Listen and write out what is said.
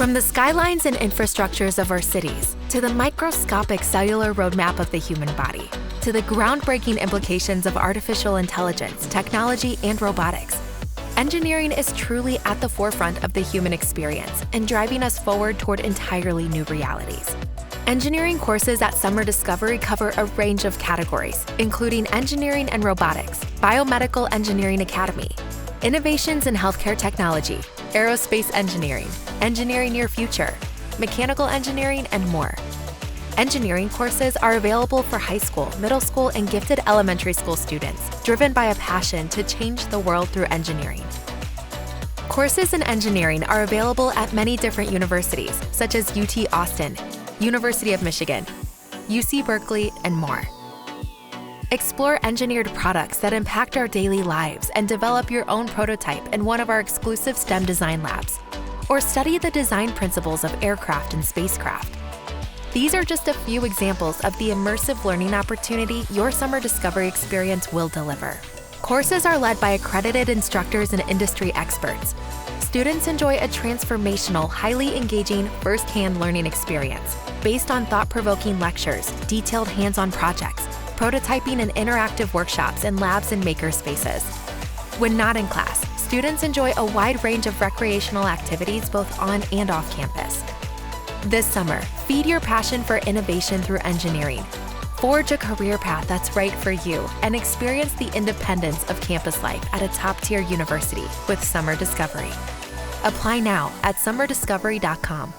From the skylines and infrastructures of our cities, to the microscopic cellular roadmap of the human body, to the groundbreaking implications of artificial intelligence, technology, and robotics, engineering is truly at the forefront of the human experience and driving us forward toward entirely new realities. Engineering courses at Summer Discovery cover a range of categories, including engineering and robotics, biomedical engineering academy, innovations in healthcare technology, aerospace engineering, engineering your future, mechanical engineering, and more. Engineering courses are available for high school, middle school, and gifted elementary school students, driven by a passion to change the world through engineering. Courses in engineering are available at many different universities, such as UT Austin, University of Michigan, UC Berkeley, and more. Explore engineered products that impact our daily lives and develop your own prototype in one of our exclusive STEM design labs, or study the design principles of aircraft and spacecraft. These are just a few examples of the immersive learning opportunity your Summer Discovery experience will deliver. Courses are led by accredited instructors and industry experts. Students enjoy a transformational, highly engaging, first-hand learning experience based on thought-provoking lectures, detailed hands-on projects, prototyping and interactive workshops in labs and maker spaces. When not in class, students enjoy a wide range of recreational activities both on and off campus. This summer, feed your passion for innovation through engineering. Forge a career path that's right for you and experience the independence of campus life at a top-tier university with Summer Discovery. Apply now at summerdiscovery.com.